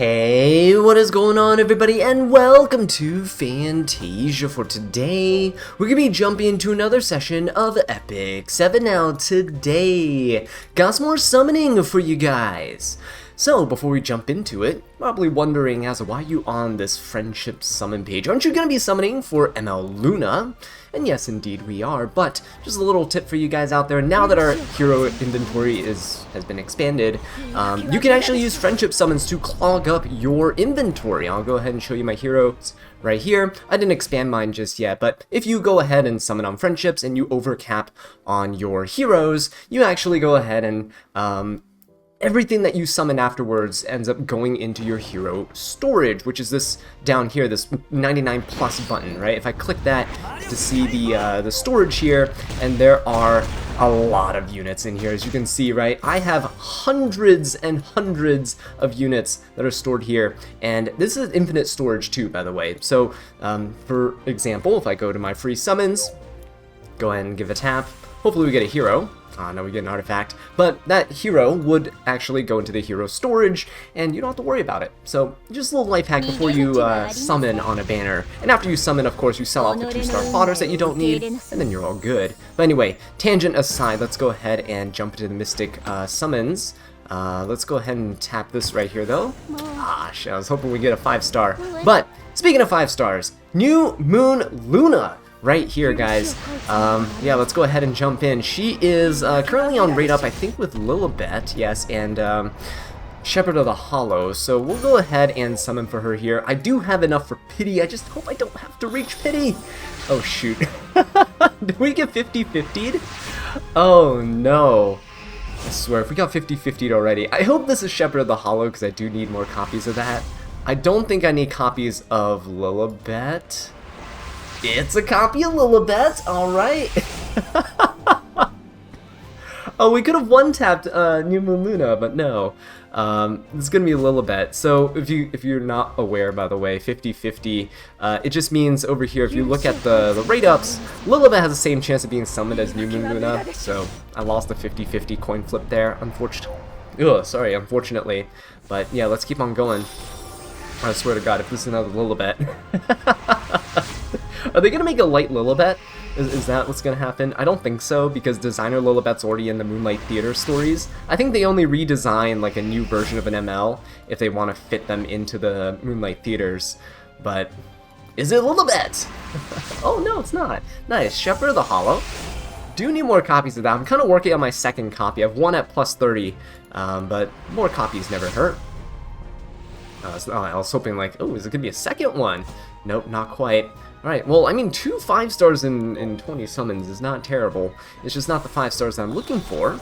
Hey, what is going on everybody, and welcome to Fantasia. For today, we're going to be jumping into another session of Epic 7 now today. Got some more summoning for you guys. So, before we jump into it, probably wondering as to why you on this friendship summon page. Aren't you going to be summoning for ML Luna? And yes, indeed we are, but just a little tip for you guys out there, now that our hero inventory has been expanded, you can actually use friendship summons to clog up your inventory. I'll go ahead and show you my heroes right here. I didn't expand mine just yet, but if you go ahead and summon on friendships and you overcap on your heroes, you actually go ahead and everything that you summon afterwards ends up going into your hero storage, which is this down here, this 99 plus button, right? If I click that to see the storage here, and there are a lot of units in here, as you can see, right? I have hundreds and hundreds of units that are stored here, and this is infinite storage too, by the way. So, for example, if I go to my free summons, go ahead and give a tap, hopefully we get a hero. No, we get an artifact, but that hero would actually go into the hero storage, and you don't have to worry about it. So, just a little life hack before you summon on a banner. And after you summon, of course, you sell off the 2-star fodders that you don't need, and then you're all good. But anyway, tangent aside, let's go ahead and jump into the Mystic summons. Let's go ahead and tap this right here, though. Gosh, I was hoping we get a 5-star. But, speaking of 5 stars, New Moon Luna. Right here, guys. Yeah, let's go ahead and jump in. She is currently on rate up, I think, with Lilibet, yes, and Shepherd of the Hollow. So we'll go ahead and summon for her here. I do have enough for pity. I just hope I don't have to reach pity. Oh, shoot. Did we get 50-50'd? Oh, no. I swear, if we got 50-50'd already. I hope this is Shepherd of the Hollow, because I do need more copies of that. I don't think I need copies of Lilibet. It's a copy of Lilibet, alright. Oh, we could have one-tapped New Moon Luna, but no. It's gonna be Lilibet. So if you're not aware, by the way, 50-50, it just means over here, if you look at the rate ups, Lilibet has the same chance of being summoned as New Moon Luna. So I lost the 50-50 coin flip there, unfortunately. But yeah, let's keep on going. I swear to God, if this is another Lilibet. Are they gonna make a light Lilibet? Is that what's gonna happen? I don't think so, because designer Lilibet's already in the Moonlight Theater stories. I think they only redesign like a new version of an ML if they want to fit them into the Moonlight Theaters. But is it Lilibet? Oh no, it's not. Nice. Shepherd of the Hollow. Do need more copies of that. I'm kind of working on my second copy. I have one at plus 30, but more copies never hurt. I was hoping like, oh, is it gonna be a second one? Nope, not quite. Alright, well, I mean, 2 5-stars in 20 summons is not terrible. It's just not the 5 stars that I'm looking for.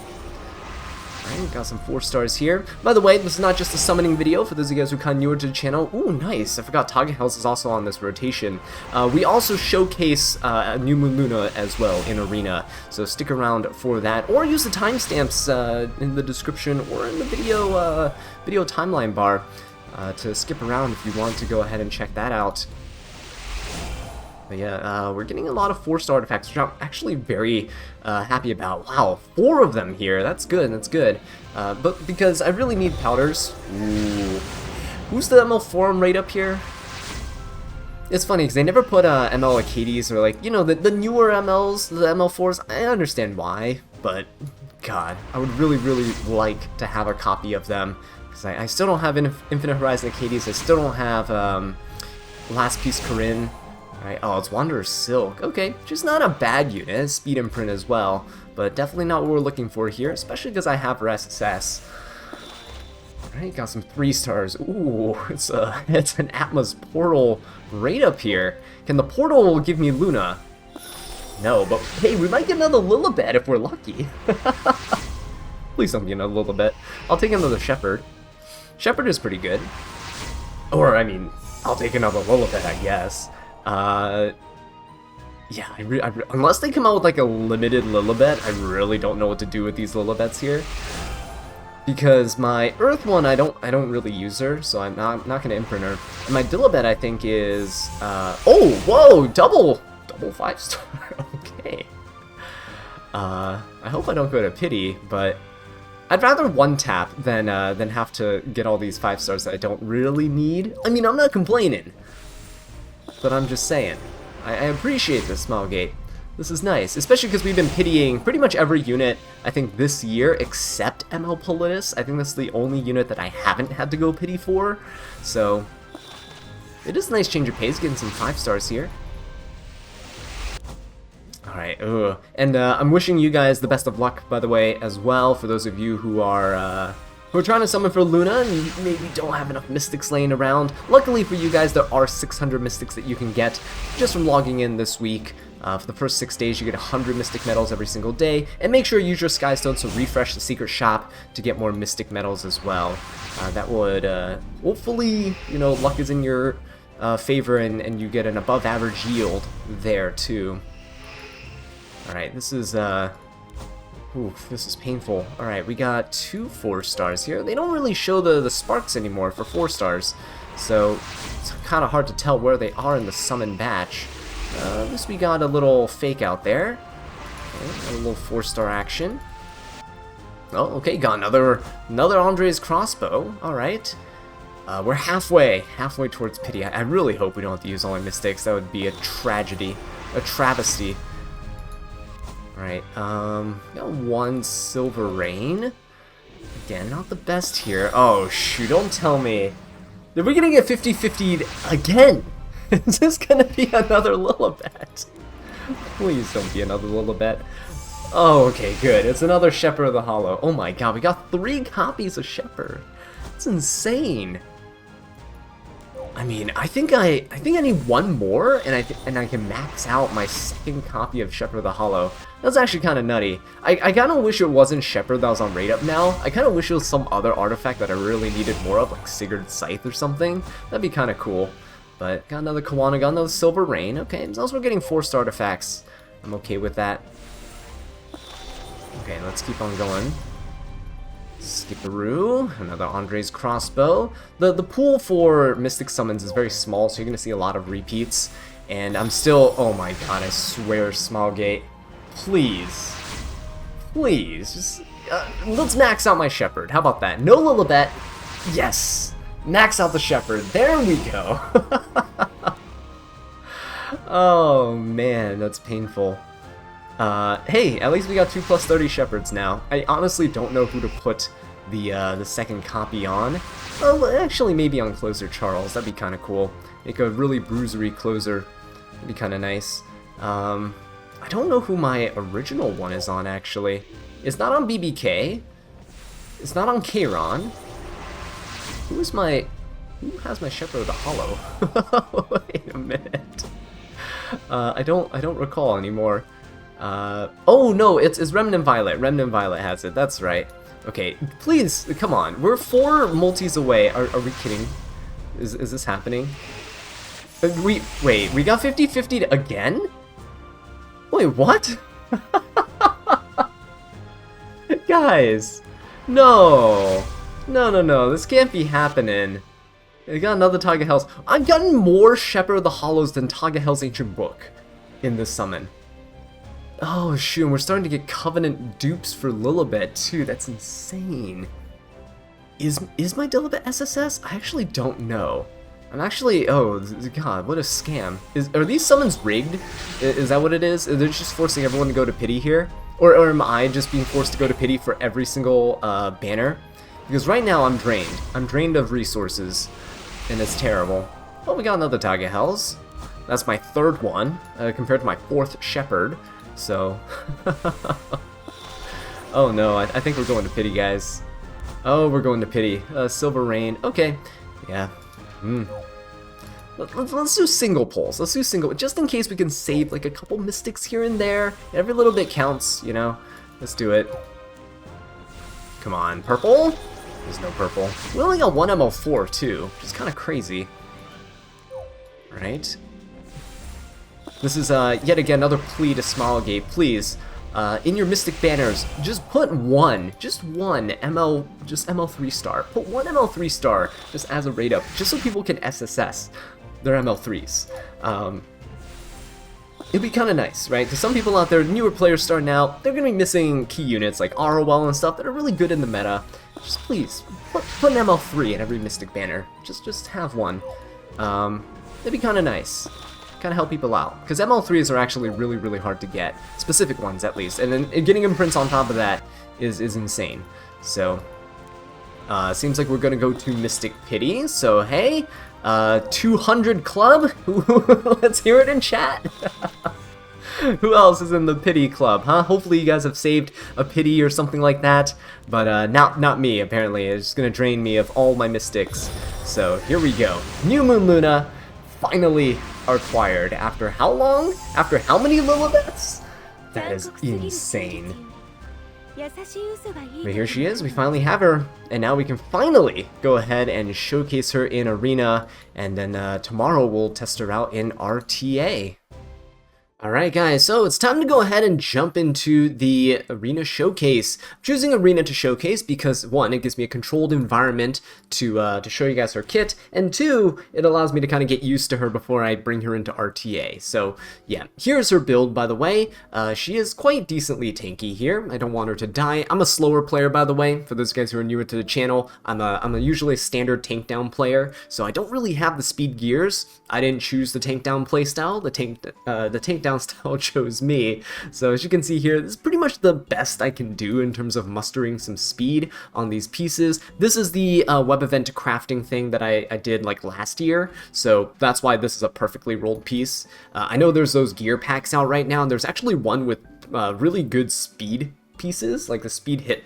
Alright, got some 4 stars here. By the way, this is not just a summoning video for those of you guys who are kind of newer to the channel. Ooh, nice. I forgot Target House is also on this rotation. We also showcase New Moon Luna as well in Arena, so stick around for that. Or use the timestamps in the description or in the video timeline bar to skip around if you want to go ahead and check that out. But yeah, we're getting a lot of 4-star artifacts, which I'm actually very happy about. Wow, 4 of them here. That's good, that's good. But because I really need powders. Ooh. Who's the ML Forum right up here? It's funny, because they never put ML Acades or, like, you know, the newer MLs, the ML4s. I understand why, but God, I would really, really like to have a copy of them. Because I still don't have Infinite Horizon Acades. I still don't have Last Piece Corinne. Alright, oh, it's Wanderer's Silk. Okay, she's not a bad unit, speed imprint as well, but definitely not what we're looking for here, especially because I have her SSS. Alright, got some 3 stars. Ooh, it's an Atlas portal right up here. Can the portal give me Luna? No, but hey, we might get another Lilibet if we're lucky. Please don't be another Lilibet. I'll take another Shepherd. Shepherd is pretty good. Or, I mean, I'll take another Lilibet, I guess. Yeah, unless they come out with like a limited Lilibet, I really don't know what to do with these Lilibets here. Because my Earth one, I don't really use her, so I'm not gonna imprint her. And my Dilibet, I think, is oh, whoa, double 5-star. Okay. I hope I don't go to pity, but I'd rather one tap than have to get all these 5 stars that I don't really need. I mean, I'm not complaining, but I'm just saying. I appreciate this, Smilegate. This is nice, especially because we've been pitying pretty much every unit, I think, this year, except ML Politis. I think that's the only unit that I haven't had to go pity for, so it is a nice change of pace, getting some 5 stars here. Alright, and I'm wishing you guys the best of luck, by the way, as well, for those of you who are trying to summon for Luna and you maybe don't have enough Mystics laying around. Luckily for you guys, there are 600 Mystics that you can get just from logging in this week. For the first 6 days, you get 100 Mystic Medals every single day, and make sure you use your Skystone, so refresh the secret shop to get more Mystic Medals as well. That would, hopefully, you know, luck is in your favor and you get an above average yield there too. Alright, this is, this is painful. Alright, we got 2 4 stars here. They don't really show the sparks anymore for 4 stars, so it's kind of hard to tell where they are in the summon batch. At least we got a little fake out there. Okay, a little 4-star action. Oh, okay, got another Andre's crossbow. Alright. We're halfway towards pity. I really hope we don't have to use all our mystics. That would be a tragedy. A travesty. Alright, got 1 Silver Rain. Again, not the best here. Oh, shoot, don't tell me. Are we gonna get 50-50'd again? Is this gonna be another Lilibet? Please don't be another Lilibet. Oh, okay, good. It's another Shepherd of the Hollow. Oh my god, we got 3 copies of Shepherd. That's insane. I mean, I think I need 1 more, and I can max out my 2nd copy of Shepherd of the Hollow. That's actually kind of nutty. I kind of wish it wasn't Shepherd that was on Raid Up now. I kind of wish it was some other artifact that I really needed more of, like Sigurd's Scythe or something. That'd be kind of cool. But got another Kawana, got another Silver Rain. Okay, as long as we're getting 4-star artifacts, I'm okay with that. Okay, let's keep on going. Skipperoo, another Andre's crossbow. The pool for Mystic Summons is very small, so you're going to see a lot of repeats. And I'm still, oh my god, I swear, Smilegate, please, just, let's max out my Shepherd. How about that? No Lilibet, yes, max out the Shepherd, there we go. Oh man, that's painful. Hey, at least we got 2 + 30 Shepherds now. I honestly don't know who to put the 2nd copy on. Oh, actually maybe on Closer Charles, that'd be kind of cool. Make a really bruisery closer, that'd be kind of nice. I don't know who my original one is on, actually. It's not on BBK. It's not on Kayron. Who has my Shepherd of the Hollow? Wait a minute. I don't recall anymore. Oh no, it's Remnant Violet. Remnant Violet has it, that's right. Okay, please, come on. We're 4 multis away. Are we kidding? Is this happening? Wait, we got 50-50 again? Wait, what? Guys, no, this can't be happening. We got another Taga Hells. I've gotten more Shepherd of the Hollows than Taga Hell's Ancient Book in this summon. Oh shoot, and we're starting to get Covenant dupes for Lilibet too. That's insane. Is my Lilibet SSS? I actually don't know. I'm actually, oh god, what a scam. Are these summons rigged? Is that what it is? They're just forcing everyone to go to pity here? Or am I just being forced to go to pity for every single banner? Because right now I'm drained. I'm drained of resources, and it's terrible. Oh, we got another Taga Hells. That's my 3rd one, compared to my 4th Shepherd. So, oh no, I think we're going to pity, guys. Oh, we're going to pity. Silver Rain. Okay, yeah. Let's do single pulls. Let's do single, just in case we can save like a couple mystics here and there. Every little bit counts, you know. Let's do it. Come on, purple. There's no purple. We only got 1 ML4 too, which is kind of crazy. All right. This is yet again another plea to Smilegate. Please, in your Mystic banners, just put just one ML3 star. Put 1 ML3 star just as a rate up, just so people can SSS their ML3s. it'd be kind of nice, right? Because some people out there, newer players starting out, they're going to be missing key units like ROL and stuff that are really good in the meta. Just please, put an ML3 in every Mystic banner. Just have one. It'd be kind of nice. Kind of help people out. Because ML3s are actually really, really hard to get. Specific ones, at least. And then getting imprints on top of that is insane. So, seems like we're going to go to Mystic Pity. So, hey, 200 club? Let's hear it in chat. Who else is in the pity club, huh? Hopefully you guys have saved a pity or something like that, but not me, apparently. It's gonna drain me of all my mystics. So here we go. New Moon Luna finally acquired. After how long? After how many Lilibets? That is insane. But here she is, we finally have her, and now we can finally go ahead and showcase her in Arena, and then tomorrow we'll test her out in RTA. Alright guys, so it's time to go ahead and jump into the Arena Showcase. I'm choosing Arena to showcase because, one, it gives me a controlled environment to show you guys her kit, and two, it allows me to kind of get used to her before I bring her into RTA. So yeah, here's her build, by the way. She is quite decently tanky here. I don't want her to die. I'm a slower player, by the way, for those guys who are newer to the channel. I'm a usually standard tank down player, so I don't really have the speed gears. I didn't choose the tank down playstyle. The tank down style chose me. So as you can see here, this is pretty much the best I can do in terms of mustering some speed on these pieces. This is the web event crafting thing that I did like last year, so that's why this is a perfectly rolled piece. I know there's those gear packs out right now, and there's actually one with really good speed pieces, like the speed hit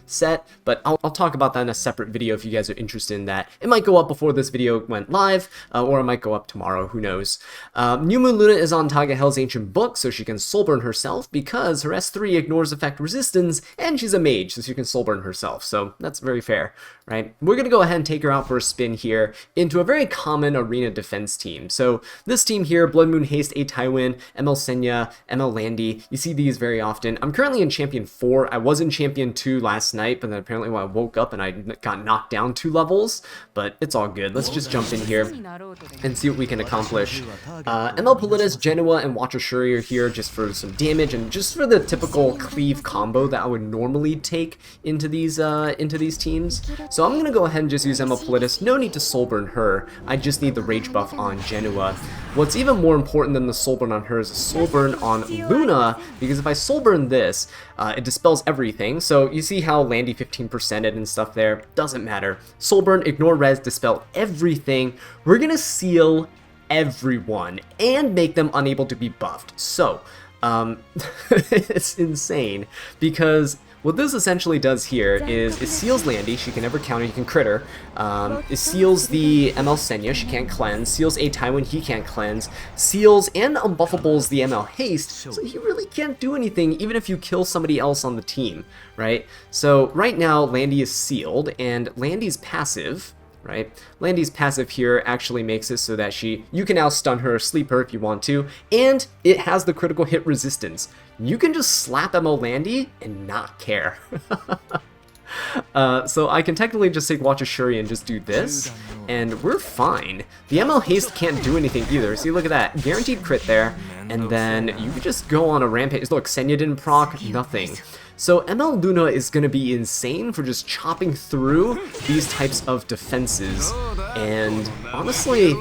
set, but I'll talk about that in a separate video if you guys are interested in that. It might go up before this video went live, or it might go up tomorrow, who knows. New Moon Luna is on Taga Hell's Ancient Book, so she can soulburn herself because her S3 ignores effect resistance, and she's a mage, so she can soulburn herself, so that's very fair, right? We're gonna go ahead and take her out for a spin here into a very common arena defense team. So this team here, Blood Moon Haste, A Tywin, ML Senya, ML Landy, you see these very often. I'm currently in Champion 4, I was in Champion 2 last night, but then apparently when I woke up and I got knocked down 2 levels, but it's all good. Let's just jump in here and see what we can accomplish. ML Politis, Genoa, and Watcher Shuri are here just for some damage and just for the typical cleave combo that I would normally take into these teams. So I'm gonna go ahead and just use ML Politis. No need to soulburn her. I just need the rage buff on Genoa. What's even more important than the soulburn on her is a soulburn on Luna, because if I soulburn this, it dispels everything. So you see how Landy 15%ed and stuff there? Doesn't matter. Soulburn, ignore res, dispel everything. We're gonna seal everyone and make them unable to be buffed. So, it's insane because what this essentially does here is it seals Landy, she can never counter, you can crit her. It seals the ML Senya, she can't cleanse. Seals A Tywin, he can't cleanse. Seals and unbuffables the ML Haste, so he really can't do anything even if you kill somebody else on the team, right? So right now Landy is sealed, and Landy's passive, right? Landy's passive here actually makes it so that you can now stun her or sleep her if you want to, and it has the critical hit resistance. You can just slap ML Landy and not care. So I can technically just take Watcher Shuri and just do this, and we're fine. The ML Haste can't do anything either. See, look at that. Guaranteed crit there, and then you could just go on a rampage. Look, Senya didn't proc, nothing. So ML Luna is going to be insane for just chopping through these types of defenses, and honestly,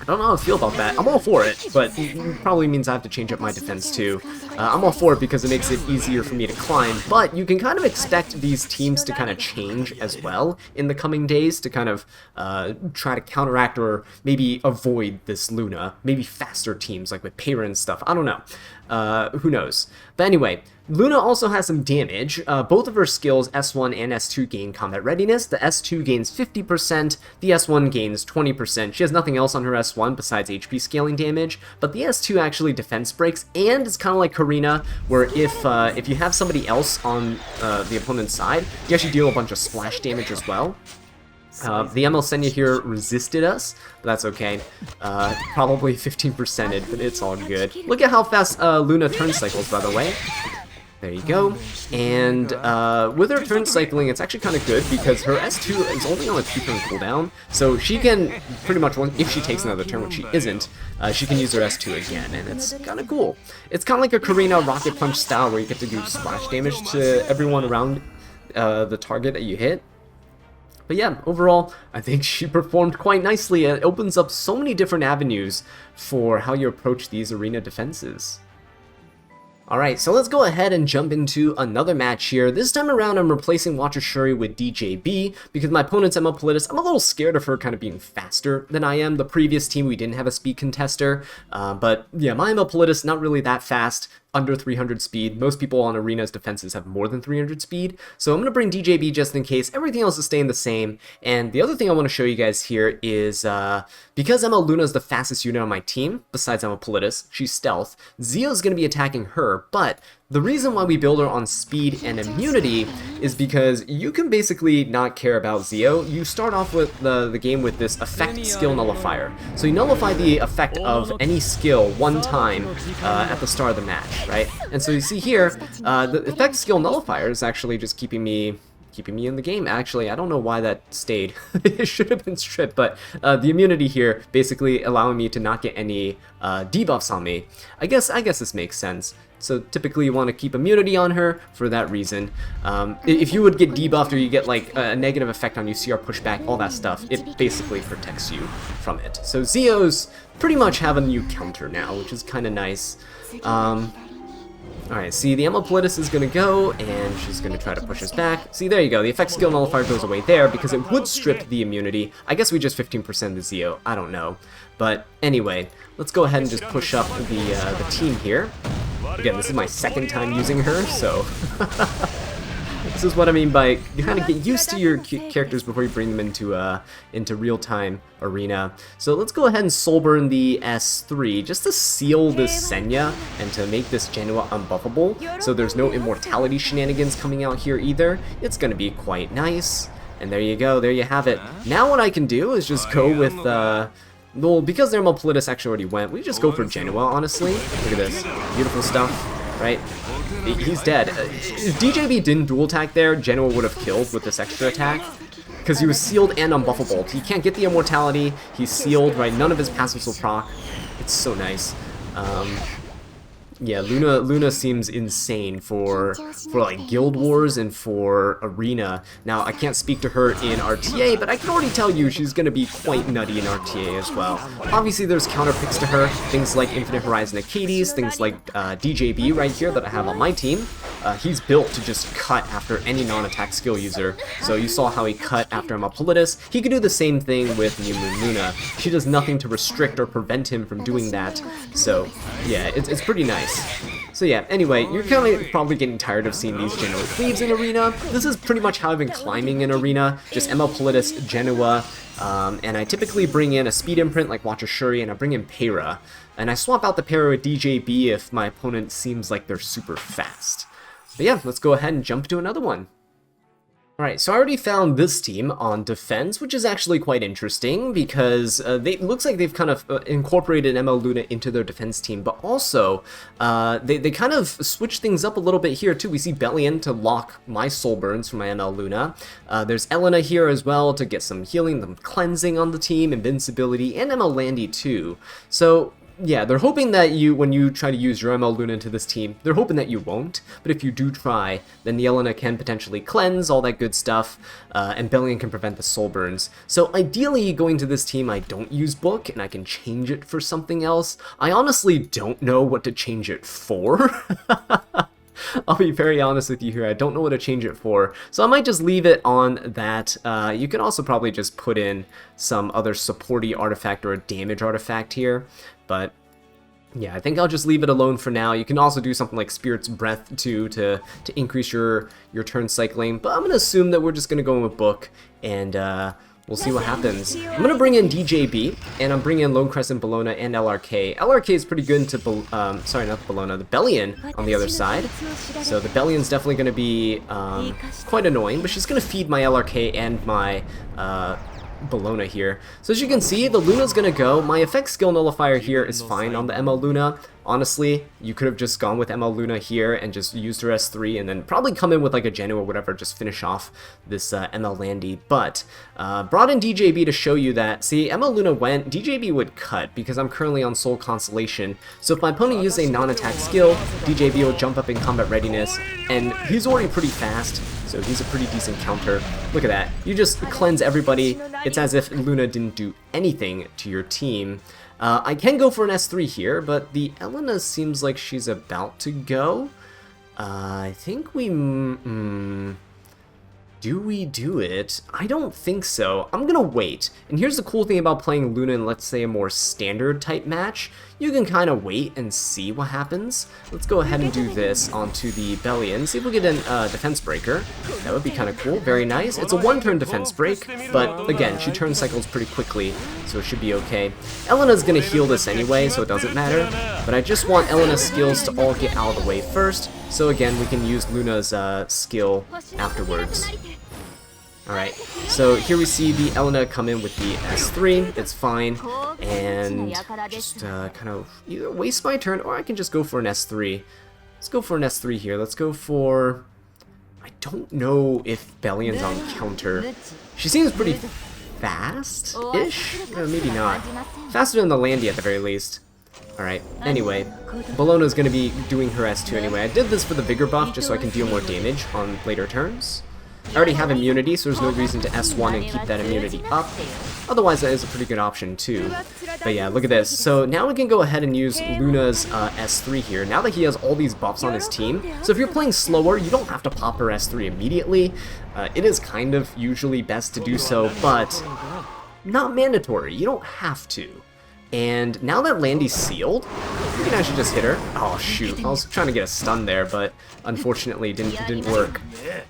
I don't know how I feel about that. I'm all for it, but it probably means I have to change up my defense too. I'm all for it because it makes it easier for me to climb, but you can kind of expect these teams to kind of change as well in the coming days to kind of try to counteract or maybe avoid this Luna. Maybe faster teams like with Payra and stuff. I don't know. Who knows? But anyway, Luna also has some damage. Both of her skills, S1 and S2, gain combat readiness. The S2 gains 50%, the S1 gains 20%. She has nothing else on her S1 besides HP scaling damage, but the S2 actually defense breaks, and it's kind of like Karina, where if you have somebody else on the opponent's side, you actually deal a bunch of splash damage as well. The ML Senya here resisted us, but that's okay. Probably 15%ed, but it's all good. Look at how fast Luna turn cycles, by the way. There you go. And with her turn cycling, it's actually kind of good because her S2 is only on a 2-turn cooldown. So she can pretty much, if she takes another turn, which she isn't, she can use her S2 again. And it's kind of cool. It's kind of like a Karina Rocket Punch style where you get to do splash damage to everyone around the target that you hit. But yeah, overall, I think she performed quite nicely. It opens up so many different avenues for how you approach these arena defenses. Alright, so let's go ahead and jump into another match here. This time around, I'm replacing Watcher Shuri with DJB because my opponent's ML Politis, I'm a little scared of her kind of being faster than I am. The previous team, we didn't have a speed contester, but yeah, my ML Politis, not really that fast. Under 300 speed. Most people on Arena's defenses have more than 300 speed, so I'm going to bring DJB just in case. Everything else is staying the same. And the other thing I want to show you guys here is, because ML Luna is the fastest unit on my team, besides ML Politis, she's stealth, Zio's going to be attacking her, but the reason why we build her on speed and immunity is because you can basically not care about Zio. You start off with the game with this effect skill nullifier. So you nullify the effect of any skill one time at the start of the match, right? And so you see here, the effect skill nullifier is actually just keeping me in the game. Actually, I don't know why that stayed. It should have been stripped, but the immunity here basically allowing me to not get any debuffs on me. I guess this makes sense. So typically you want to keep immunity on her for that reason. If you would get debuffed or you get like a negative effect on you, CR pushback, all that stuff, it basically protects you from it. So Zio's pretty much have a new counter now, which is kind of nice. Alright, see, the ML Politis is going to go, and she's going to try to push us back. See, there you go, the effect skill nullifier goes away there, because it would strip the immunity. I guess we just 15% the Zio, I don't know. But anyway, let's go ahead and just push up the team here. Again, this is my second time using her, so... This is what I mean by you kind of get used to your characters before you bring them into real-time arena. So let's go ahead and soulburn the S3 just to seal this Senya and to make this Genoa unbuffable. So there's no immortality shenanigans coming out here either. It's going to be quite nice. And there you go, there you have it. Now what I can do is just go with well, because their ML Politis actually already went, we just go for Genoa, honestly. Look at this. Beautiful stuff, right? He's dead. If DJB didn't dual attack there, Genoa would have killed with this extra attack. Because he was sealed and unbuffable. He can't get the immortality, he's sealed, right? None of his passives will proc. It's so nice. Yeah, Luna seems insane for like Guild Wars and for Arena. Now, I can't speak to her in RTA, but I can already tell you she's going to be quite nutty in RTA as well. Obviously, there's counter picks to her, things like Infinite Horizon Acades, things like DJB right here that I have on my team. He's built to just cut after any non-attack skill user. So you saw how he cut after ML Politis. He could do the same thing with New Moon Luna. She does nothing to restrict or prevent him from doing that. So, yeah, it's pretty nice. So yeah, anyway, you're kind of probably getting tired of seeing these Genoa Cleaves in Arena. This is pretty much how I've been climbing in Arena, just ML Politis, Genoa, and I typically bring in a speed imprint like Watcher Shuri, and I bring in Para. And I swap out the Para with DJB if my opponent seems like they're super fast. But yeah, let's go ahead and jump to another one. Alright, so I already found this team on defense, which is actually quite interesting because it looks like they've kind of incorporated ML Luna into their defense team, but also they kind of switched things up a little bit here too. We see Bellion to lock my soul burns from my ML Luna. There's Elena here as well to get some healing, some cleansing on the team, invincibility, and ML Landy too. So yeah, they're hoping that when you try to use your ML Luna into this team, they're hoping that you won't, but if you do try, then the Elena can potentially cleanse, all that good stuff, and Bellion can prevent the soul burns. So ideally, going to this team, I don't use Book, and I can change it for something else. I honestly don't know what to change it for. I'll be very honest with you here, I don't know what to change it for, so I might just leave it on that. You can also probably just put in some other supporty artifact or a damage artifact here, but yeah, I think I'll just leave it alone for now. You can also do something like Spirit's Breath too to increase your turn cycling, but I'm going to assume that we're just going to go in with Book, and we'll see what happens. I'm going to bring in DJB, and I'm bringing in Lone Crescent, Bellona, and LRK. LRK is pretty good into, sorry, not Bellona, the Bellion on the other side. So the Bellion's definitely going to be quite annoying, but she's going to feed my LRK and my Bellona here. So as you can see, the Luna's gonna go. My effect skill nullifier here is fine on the ML Luna. Honestly, you could have just gone with ML Luna here and just used her S3 and then probably come in with like a Genu or whatever, just finish off this ML Landy. But brought in DJB to show you that, see, ML Luna went, DJB would cut because I'm currently on Soul Constellation. So if my opponent uses a non-attack skill, DJB will jump up in combat readiness, and he's already pretty fast, so he's a pretty decent counter. Look at that. You just cleanse everybody. It's as if Luna didn't do anything to your team. I can go for an S3 here, but the Elena seems like she's about to go. I think we... do we do it? I don't think so. I'm gonna wait. And here's the cool thing about playing Luna in, let's say, a more standard type match. You can kind of wait and see what happens. Let's go ahead and do this onto the Bellion. See if we get a defense breaker. That would be kind of cool. Very nice. It's a one-turn defense break, but again, she turn cycles pretty quickly, so it should be okay. Elena's gonna heal this anyway, so it doesn't matter. But I just want Elena's skills to all get out of the way first. So again, we can use Luna's skill afterwards. Alright, so here we see the Elena come in with the S3, it's fine, and just kind of either waste my turn, or I can just go for an S3. Let's go for an S3 here, let's go for... I don't know if Bellion's on counter. She seems pretty fast-ish? Maybe not. Faster than the Landy at the very least. Alright, anyway, Bellona's going to be doing her S2 anyway. I did this for the Vigor buff just so I can deal more damage on later turns. I already have immunity, so there's no reason to S1 and keep that immunity up. Otherwise, that is a pretty good option too. But yeah, look at this. So now we can go ahead and use Luna's S3 here, now that he has all these buffs on his team. So if you're playing slower, you don't have to pop her S3 immediately. It is kind of usually best to do so, but not mandatory. You don't have to. And now that Landy's sealed, you can actually just hit her. Oh shoot, I was trying to get a stun there, but unfortunately didn't work.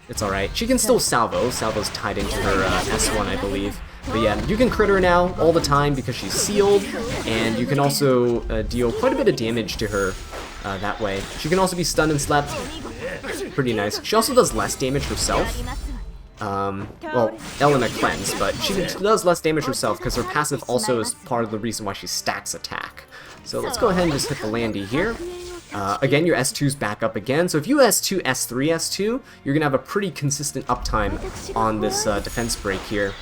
It's alright. She can still salvo. Salvo's tied into her S1, I believe. But yeah, you can crit her now all the time because she's sealed, and you can also deal quite a bit of damage to her that way. She can also be stunned and slept. Pretty nice. She also does less damage herself. Well, Elena cleanse, but she does less damage herself because her passive also is part of the reason why she stacks attack. So let's go ahead and just hit the Landy here. Again, your S2's back up again, so if you S2, S3, S2, you're going to have a pretty consistent uptime on this defense break here.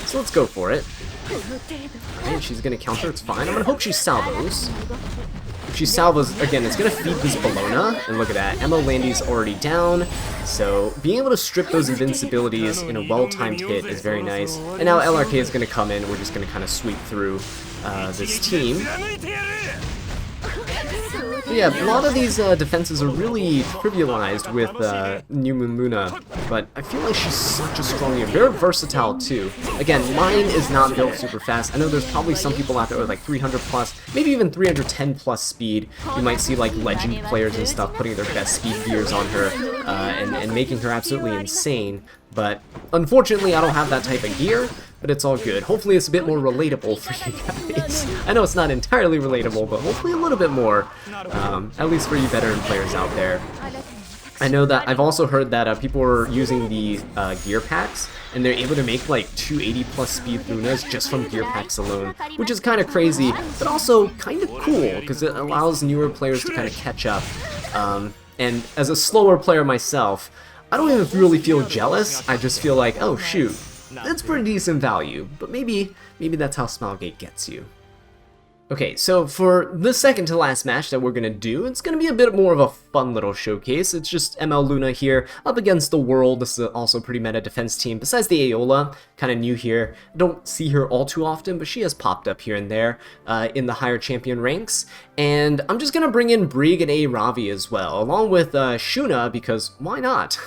So let's go for it. Alright, she's going to counter, it's fine. I'm going to hope she salvos. If she salvos, again, it's going to feed this Bellona, and look at that, ML Landy's already down, so being able to strip those invincibilities in a well-timed hit is very nice. And now LRK is going to come in, we're just going to kind of sweep through this team. But yeah, a lot of these defenses are really trivialized with New Moon Luna, but I feel like she's such a strong unit. Very versatile too. Again, mine is not built super fast. I know there's probably some people out there with like 300 plus, maybe even 310 plus speed. You might see like legend players and stuff putting their best speed gears on her and making her absolutely insane. But unfortunately, I don't have that type of gear, but it's all good. Hopefully it's a bit more relatable for you guys. I know it's not entirely relatable, but hopefully a little bit more, at least for you veteran players out there. I know that I've also heard that people are using the gear packs, and they're able to make like 280 plus speed Lunas just from gear packs alone, which is kind of crazy, but also kind of cool, because it allows newer players to kind of catch up. And as a slower player myself, I don't even really feel jealous, I just feel like, oh shoot, that's pretty decent value, but maybe that's how Smilegate gets you. Okay, so for the second to last match that we're going to do, it's going to be a bit more of a fun little showcase. It's just ML Luna here up against the World. This is also a pretty meta defense team. Besides the Aeola, kind of new here. I don't see her all too often, but she has popped up here and there in the higher champion ranks. And I'm just going to bring in Brig and A. Ravi as well, along with Shuna, because why not?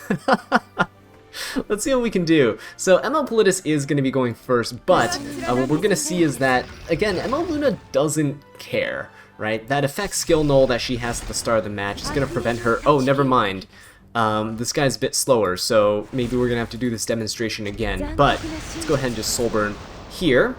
Let's see what we can do. So ML Politis is going to be going first, but what we're going to see is that, again, ML Luna doesn't care, right? That effect skill null that she has at the start of the match is going to prevent her... Oh, never mind. This guy's a bit slower, so maybe we're going to have to do this demonstration again. But let's go ahead and just soul burn here.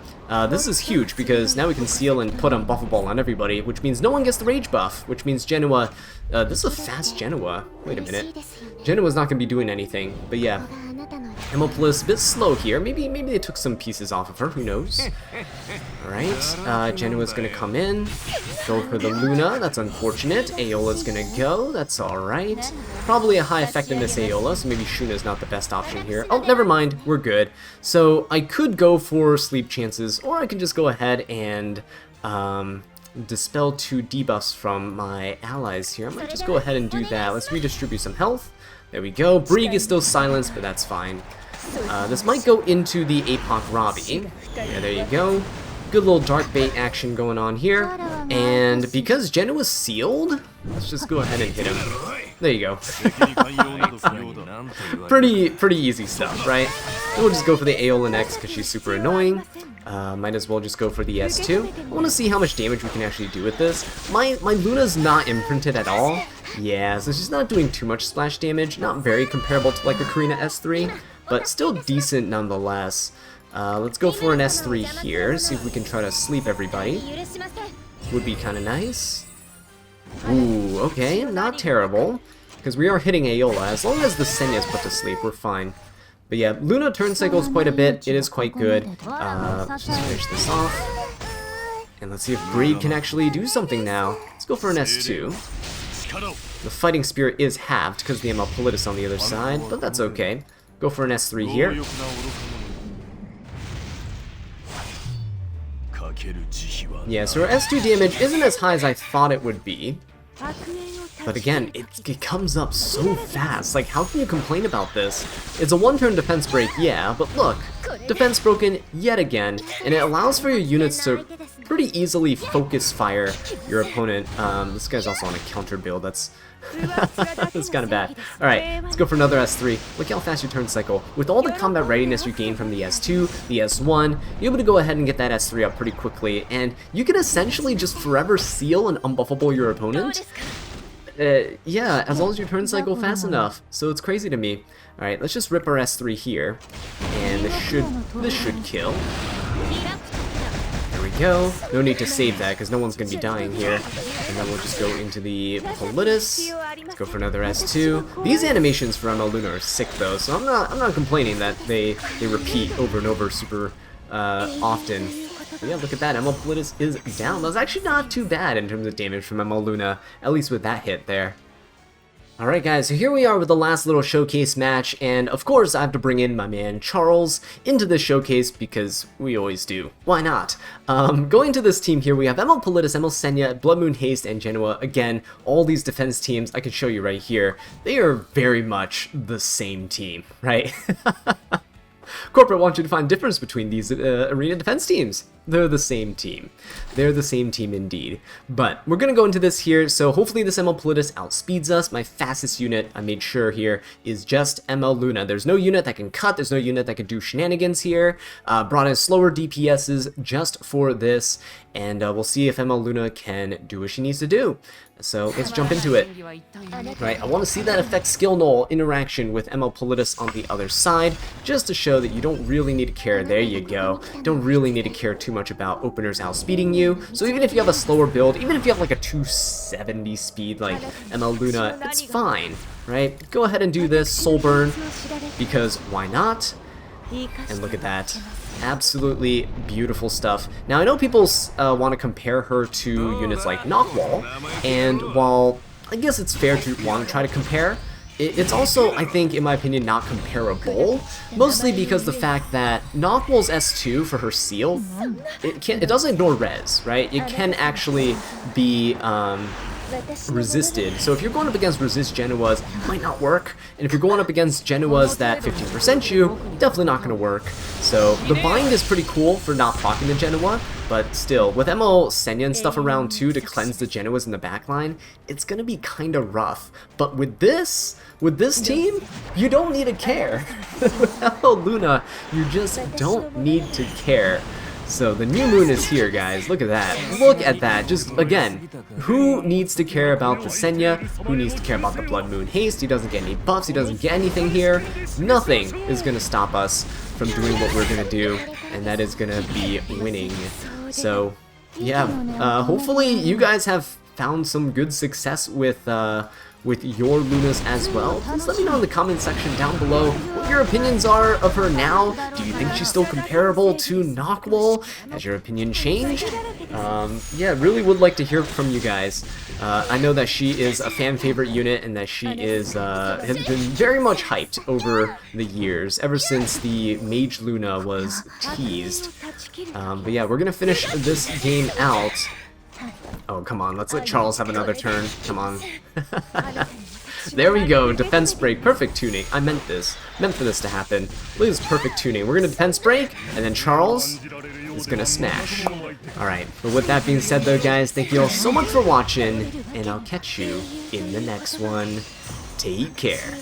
This is huge because now we can seal and put Unbuffable on everybody, which means no one gets the rage buff, which means Genoa... this is a fast Genoa. Wait a minute. Genoa's not going to be doing anything, but yeah. Hemopolis a bit slow here. Maybe they took some pieces off of her. Who knows? Alright, Genua's gonna come in. Go for the Luna. That's unfortunate. Aeola's gonna go. That's alright. Probably a high effectiveness Aeola, so maybe Shuna's not the best option here. Oh, never mind. We're good. So I could go for sleep chances, or I could just go ahead and dispel 2 debuffs from my allies here. I might just go ahead and do that. Let's redistribute some health. There we go. Brieg is still silenced, but that's fine. This might go into the Apoc Robbie. Yeah, there you go. Good little dark bait action going on here. And because Genua's sealed, let's just go ahead and hit him. There you go. pretty easy stuff, right? And we'll just go for the Aeola next because she's super annoying. Might as well just go for the S2. I want to see how much damage we can actually do with this. My Luna's not imprinted at all. Yeah, so she's not doing too much splash damage. Not very comparable to like a Karina S3, but still decent nonetheless. Let's go for an S3 here, see if we can try to sleep everybody. Would be kind of nice. Ooh, okay, not terrible. Because we are hitting Aeola. As long as the Senya's put to sleep, we're fine. But yeah, Luna turn cycles quite a bit. It is quite good. Let's just finish this off. And let's see if Brieg can actually do something now. Let's go for an S2. The Fighting Spirit is halved because the Amalpolitis on the other side, but that's okay. Go for an S3 here. Yeah, so our S2 damage isn't as high as I thought it would be. But again, it comes up so fast. Like, how can you complain about this? It's a one-turn defense break, yeah, but look. Defense broken yet again, and it allows for your units to pretty easily focus fire your opponent. This guy's also on a counter build. That's that's kind of bad. Alright, let's go for another S3. Look how fast you turn cycle. With all the combat readiness you gain from the S2, the S1, you're able to go ahead and get that S3 up pretty quickly, and you can essentially just forever seal and unbuffable your opponent. Yeah, as long as you turn cycle fast enough. So it's crazy to me. Alright, let's just rip our S3 here. And this should kill. There we go. No need to save that because no one's going to be dying here. And then we'll just go into the Politis. Let's go for another S2. These animations for ML Luna are sick though, so I'm not complaining that they repeat over and over super often. But yeah, look at that. ML Politis is down. That was actually not too bad in terms of damage from ML Luna, at least with that hit there. Alright guys, so here we are with the last little showcase match, and of course I have to bring in my man Charles into this showcase because we always do. Why not? Going to this team here, we have ML Politis, ML Senya, Blood Moon Haste, and Genoa. Again, all these defense teams, I can show you right here, they are very much the same team, right? Corporate wants you to find difference between these arena defense teams. They're the same team. They're the same team indeed. But we're going to go into this here, so hopefully this ML Politis outspeeds us. My fastest unit, I made sure here, is just ML Luna. There's no unit that can cut, there's no unit that can do shenanigans here. Brought in slower DPSs just for this, and we'll see if ML Luna can do what she needs to do. So let's jump into it. Right, I want to see that effect skill null interaction with ML Politis on the other side, just to show that you don't really need to care. There you go. Don't really need to care too much about openers outspeeding you. So even if you have a slower build, even if you have like a 270 speed like ML Luna, it's fine, right? Go ahead and do this Soul Burn, because why not? And look at that. Absolutely beautiful stuff. Now I know people want to compare her to units like Knockwall, and while I guess it's fair to want to try to compare, it's also, I think, in my opinion, not comparable, mostly because the fact that Knockwall's S2 for her seal, it doesn't ignore res, right? It can actually be resisted. So if you're going up against resist Genuas, it might not work. And if you're going up against Genuas that 15% you, definitely not going to work. So the bind is pretty cool for not blocking the Genua, but still, with ML Senya and stuff around too to cleanse the Genuas in the backline, it's going to be kind of rough. But with this team, you don't need to care. With ML Luna, you just don't need to care. So the new moon is here, guys. Look at that. Look at that. Just, again, who needs to care about the Senya? Who needs to care about the Blood Moon Haste? He doesn't get any buffs. He doesn't get anything here. Nothing is going to stop us from doing what we're going to do, and that is going to be winning. So, yeah. Hopefully you guys have found some good success with with your Lunas as well. Please let me know in the comment section down below what your opinions are of her now. Do you think she's still comparable to Noctwall? Has your opinion changed? Yeah, really would like to hear from you guys. I know that she is a fan favorite unit and that she is has been very much hyped over the years, ever since the Mage Luna was teased. But yeah, we're gonna finish this game out. Oh, come on, let's let Charles have another turn. Come on. There we go, defense break, perfect tuning. I meant this. Meant for this to happen. Look at this perfect tuning. We're gonna defense break, and then Charles is gonna smash. Alright, but with that being said though, guys, thank you all so much for watching, and I'll catch you in the next one. Take care.